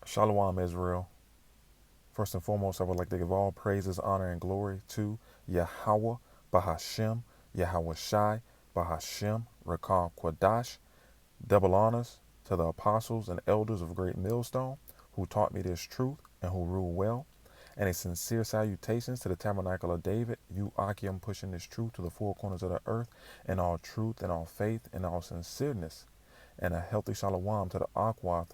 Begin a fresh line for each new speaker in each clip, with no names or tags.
Shalom, Israel. First and foremost, I would like to give all praises, honor, and glory to Yahweh, Bahashem, Yahweh Shai, Bahashem, Rakam Kwadash. Double honors to the apostles and elders of Great Millstone who taught me this truth and who rule well. And a sincere salutations to the Tabernacle of David, you Akim pushing this truth to the four corners of the earth in all truth and all faith and all sincereness. And a healthy shalom to the Akwath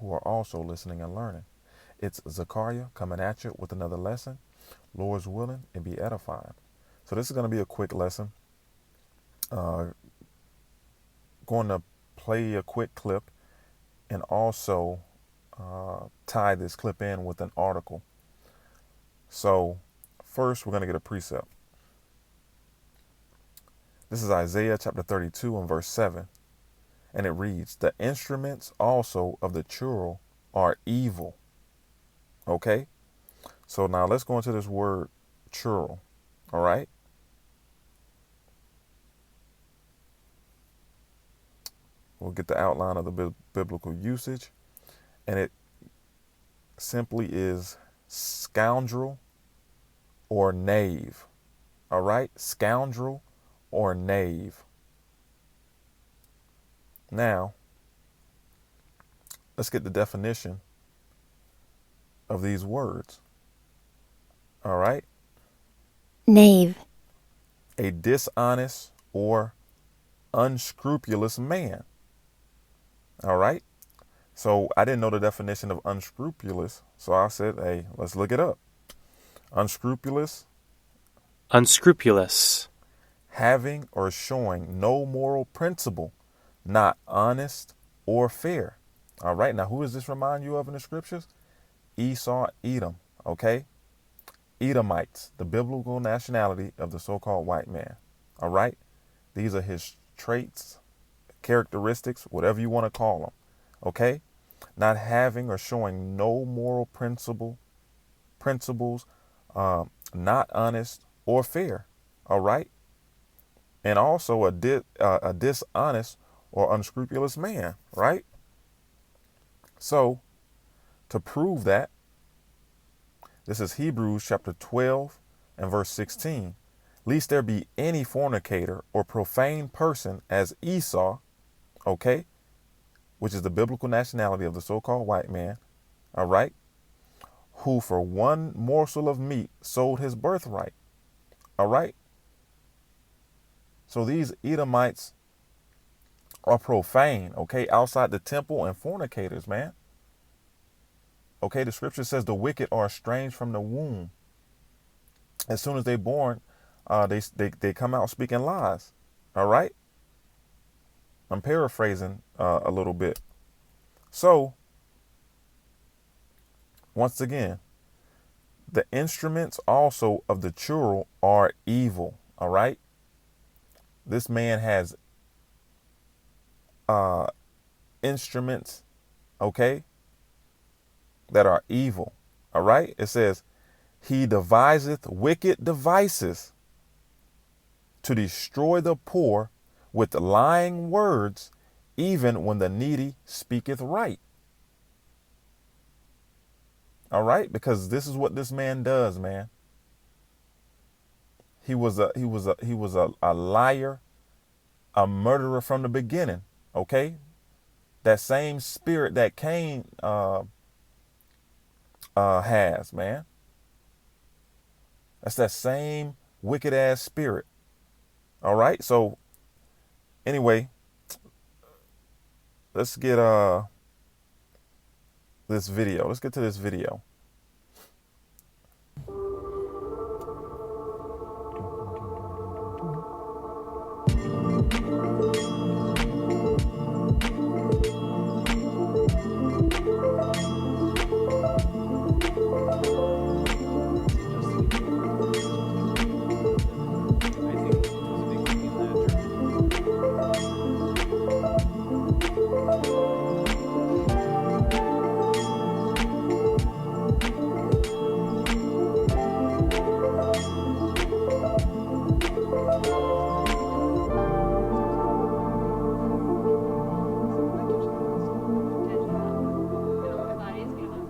who are also listening and learning. It's Zakar'Yah coming at you with another lesson. Lord's willing and be edified. So this is going to be a quick lesson. Going to play a quick clip and also tie this clip in with an article. So first we're going to get a precept. This is Isaiah chapter 32 and verse 7. And it reads, the instruments also of the churl are evil. Okay. So now let's go into this word churl. All right. We'll get the outline of the biblical usage. And it simply is scoundrel or knave. All right. Scoundrel or knave. Now, let's get the definition of these words. All right.
Knave.
A dishonest or unscrupulous man. All right. So I didn't know the definition of unscrupulous. So I said, hey, let's look it up. Unscrupulous.
Unscrupulous.
Having or showing no moral principle, not honest or fair. All right. Now, who does this remind you of in the scriptures? Esau, Edom. Okay. Edomites, the biblical nationality of the so-called white man. All right. These are his traits, characteristics, whatever you want to call them. Okay. Not having or showing no moral principles, not honest or fair. All right. And also a dishonest or unscrupulous man. Right. So to prove that, this is Hebrews chapter 12 and verse 16. Lest there be any fornicator or profane person as Esau, okay, which is the biblical nationality of the so-called white man, all right, who for one morsel of meat sold his birthright, all right. So these Edomites are profane, okay, outside the temple and fornicators, man. Okay, the scripture says the wicked are estranged from the womb. As soon as they're born, they come out speaking lies. All right. I'm paraphrasing a little bit. So, once again, the instruments also of the churl are evil. All right. This man has instruments, okay, that are evil. All right. It says, he deviseth wicked devices to destroy the poor with lying words, even when the needy speaketh right. All right. Because this is what this man does, man. He was a liar, a murderer from the beginning. Okay. That same spirit that Cain has, man. That's that same wicked ass spirit. All right. So anyway, let's get this video. Let's get to this video.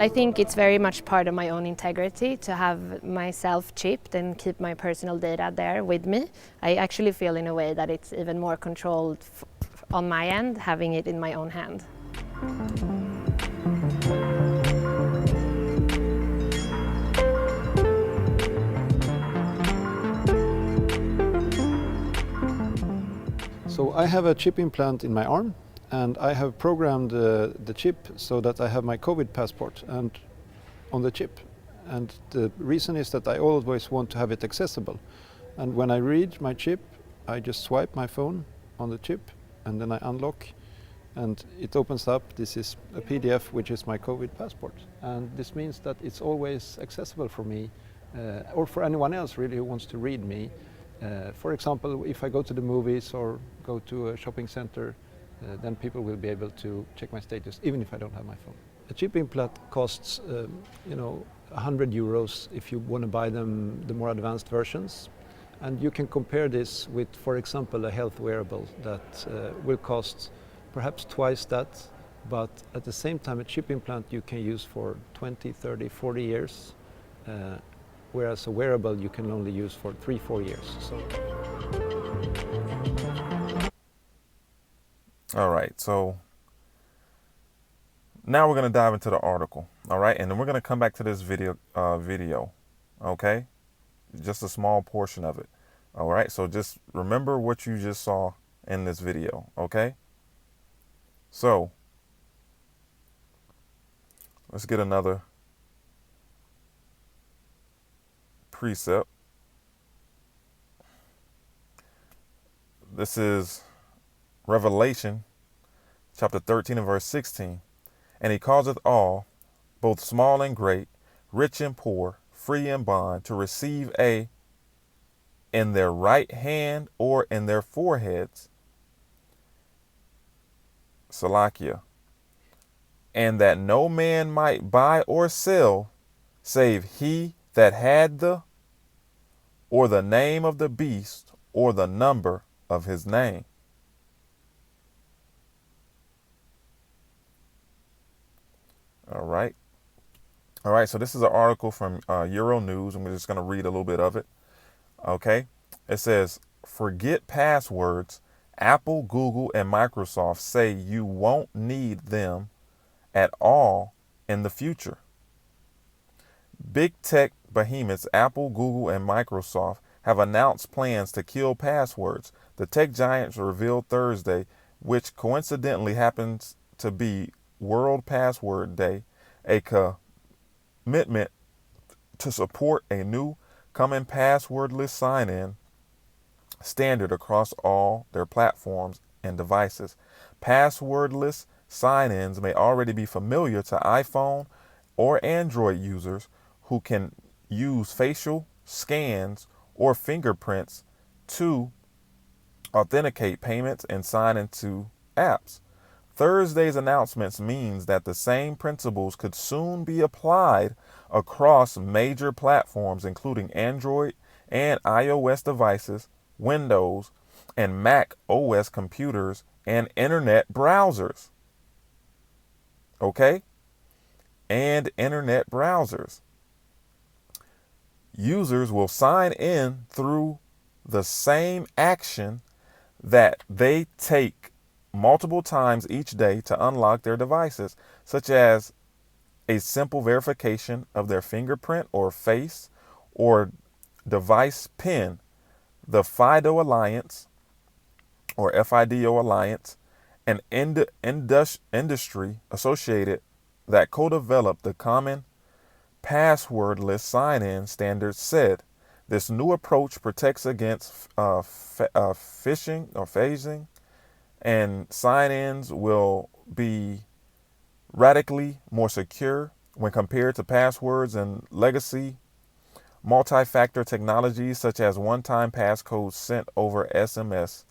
I think it's very much part of my own integrity to have myself chipped and keep my personal data there with me. I actually feel in a way that it's even more controlled on my end, having it in my own hand.
So I have a chip implant in my arm, and I have programmed the chip so that I have my COVID passport and on the chip. And the reason is that I always want to have it accessible. And when I read my chip, I just swipe my phone on the chip and then I unlock and it opens up. This is a PDF, which is my COVID passport. And this means that it's always accessible for me or for anyone else really who wants to read me. For example, if I go to the movies or go to a shopping center, then people will be able to check my status even if I don't have my phone. A chip implant costs, 100 euros if you want to buy them the more advanced versions. And you can compare this with, for example, a health wearable that will cost perhaps twice that, but at the same time a chip implant you can use for 20, 30, 40 years. Whereas a wearable you can only use for 3-4 years.
All right, so now we're going to dive into the article. All right, and then we're going to come back to this video, okay? Just a small portion of it. All right, so just remember what you just saw in this video, okay? So let's get another precept. This is Revelation chapter 13 and verse 16. And he causeth all, both small and great, rich and poor, free and bond, to receive in their right hand or in their foreheads, Zakar'Yah, and that no man might buy or sell, save he that had or the name of the beast, or the number of his name. All right. All right. So this is an article from Euronews, and we're just going to read a little bit of it. Okay. It says, forget passwords. Apple, Google, and Microsoft say you won't need them at all in the future. Big tech behemoths Apple, Google, and Microsoft have announced plans to kill passwords. The tech giants revealed Thursday, which coincidentally happens to be World Password Day, a commitment to support a new common passwordless sign-in standard across all their platforms and devices. Passwordless sign-ins may already be familiar to iPhone or Android users who can use facial scans or fingerprints to authenticate payments and sign into apps. Thursday's announcements means that the same principles could soon be applied across major platforms, including Android and iOS devices, Windows and Mac OS computers, and internet browsers. Okay? And internet browsers. Users will sign in through the same action that they take multiple times each day to unlock their devices, such as a simple verification of their fingerprint or face or device PIN. The FIDO Alliance or FIDO Alliance, an industry associated that co-developed the common passwordless sign-in standard, said this new approach protects against phishing or phasing, and sign-ins will be radically more secure when compared to passwords and legacy multi-factor technologies such as one-time passcodes sent over SMS.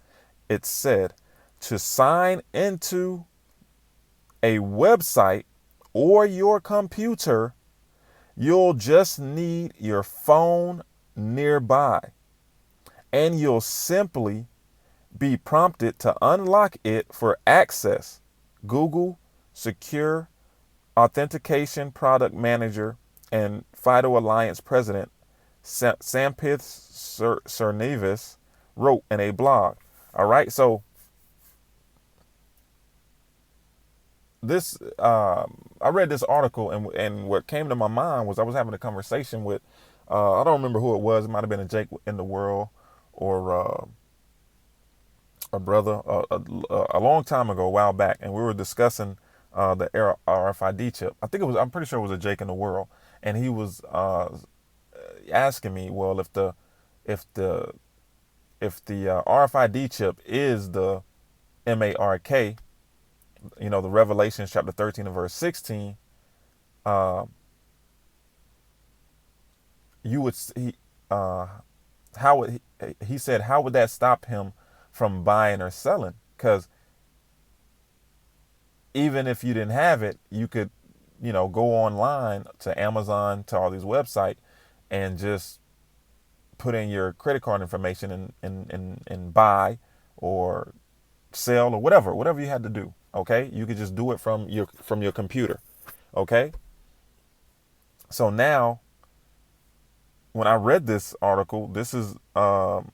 It said to sign into a website or your computer, you'll just need your phone nearby, and you'll simply be prompted to unlock it for access. Google Secure authentication product manager and FIDO Alliance president Sampith Cernavis wrote in a blog. All right, so this I read this article, and what came to my mind was I was having a conversation with I don't remember who it was. It might have been a Jake in the World or a brother a long time ago, a while back, and we were discussing the RFID chip. I'm pretty sure it was a Jake in the World, and he was asking me, well, if the RFID chip is the MARK, the Revelation chapter 13 and verse 16, he said, how would that stop him from buying or selling? Because even if you didn't have it, you could, go online to Amazon, to all these websites, and just put in your credit card information and buy or sell or whatever you had to do. Okay, you could just do it from your computer. Okay, so now when I read this article, this is the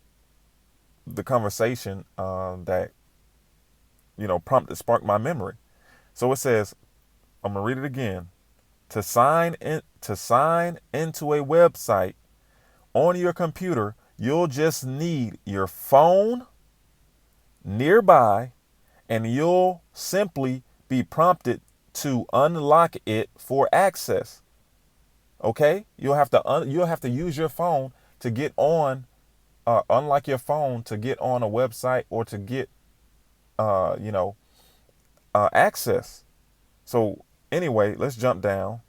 conversation that sparked my memory. So it says, I'm gonna read it again. To sign into a website on your computer, you'll just need your phone nearby, and you'll simply be prompted to unlock it for access. Okay, you'll have to use your phone to get on, unlock your phone to get on a website or to get, access. So anyway, let's jump down.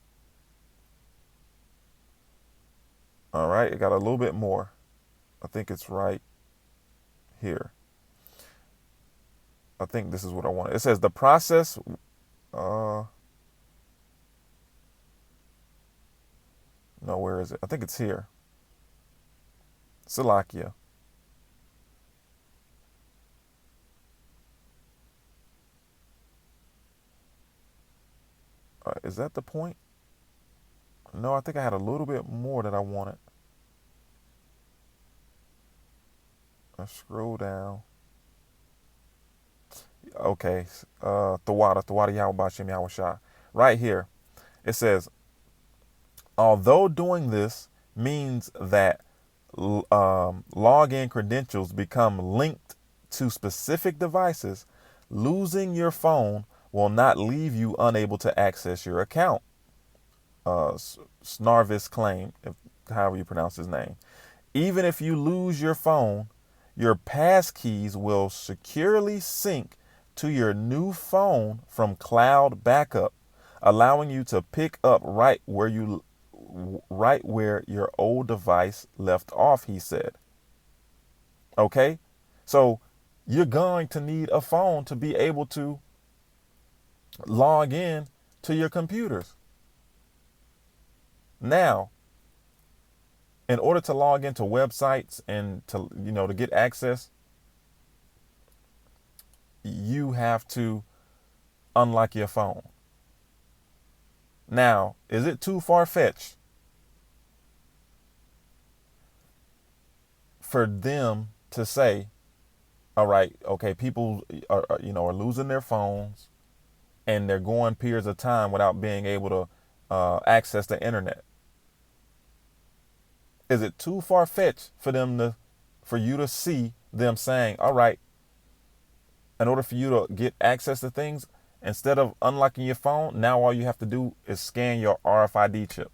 All right, it got a little bit more. I think it's right here. I think this is what I want. It says the process. No, where is it? I think it's here. Zakar'Yah. Is that the point? No, I think I had a little bit more that I wanted. I scroll down. Okay, Thawada Yahweh Yahweh Shah. Right here, it says, although doing this means that login credentials become linked to specific devices, losing your phone will not leave you unable to access your account. Snarvis claimed, however you pronounce his name. Even if you lose your phone, your passkeys will securely sync to your new phone from cloud backup, allowing you to pick up right where your old device left off, he said. Okay, so you're going to need a phone to be able to log in to your computers. Now, in order to log into websites and to get access, you have to unlock your phone. Now, is it too far-fetched for them to say, all right, okay, people are losing their phones and they're going periods of time without being able to access the internet? Is it too far-fetched for you to see them saying, all right, in order for you to get access to things, instead of unlocking your phone, now all you have to do is scan your RFID chip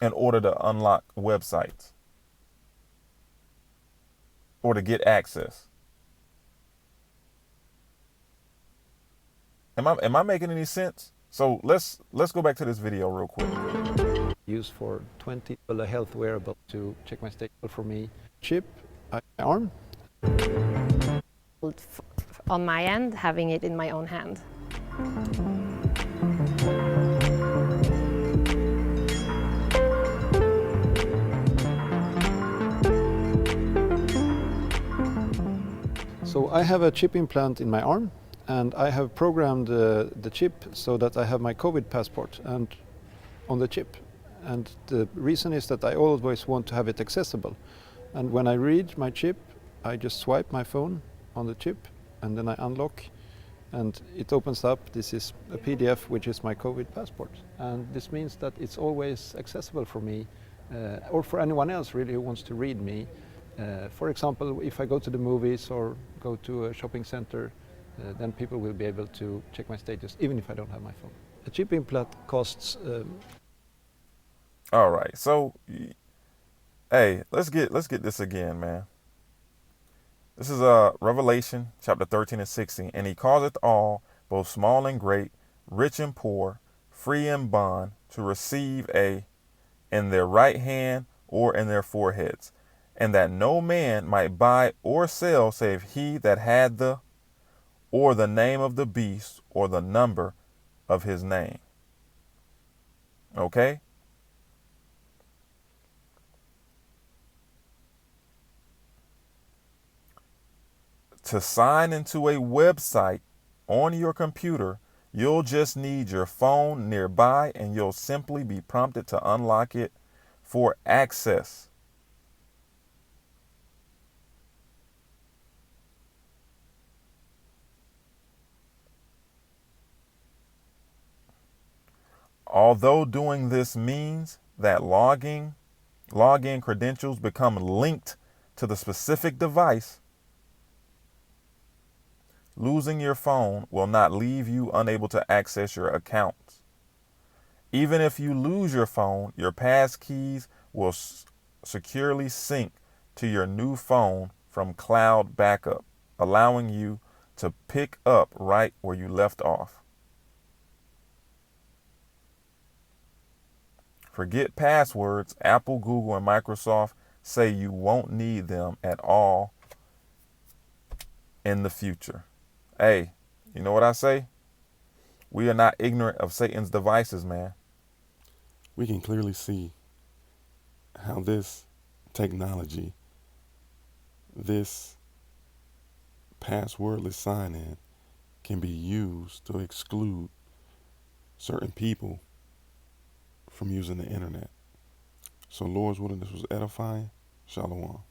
in order to unlock websites or to get access? Am I making any sense? So let's go back to this video real quick.
Use for 20 a health wearable to check my state for me. Chip, my arm.
On my end, having it in my own hand.
So I have a chip implant in my arm, and I have programmed the chip so that I have my COVID passport and on the chip. And the reason is that I always want to have it accessible. And when I read my chip, I just swipe my phone on the chip and then I unlock and it opens up. This is a PDF, which is my COVID passport. And this means that it's always accessible for me or for anyone else really who wants to read me. For example, if I go to the movies or go to a shopping center, then people will be able to check my status even if I don't have my phone. A chip implant costs.
All right, so hey, let's get this again, man. This is Revelation chapter 13 and 16. And he causeth all, both small and great, rich and poor, free and bond, to receive in their right hand or in their foreheads, and that no man might buy or sell save he that had or the name of the beast or the number of his name. Okay? To sign into a website on your computer, you'll just need your phone nearby and you'll simply be prompted to unlock it for access. Although doing this means that login credentials become linked to the specific device, losing your phone will not leave you unable to access your accounts. Even if you lose your phone, your pass keys will securely sync to your new phone from cloud backup, allowing you to pick up right where you left off. Forget passwords. Apple, Google, and Microsoft say you won't need them at all in the future. Hey, you know what I say? We are not ignorant of Satan's devices, man.
We can clearly see how this technology, this passwordless sign-in, can be used to exclude certain people from using the internet. So Lord's willing, this was edifying. Shalom.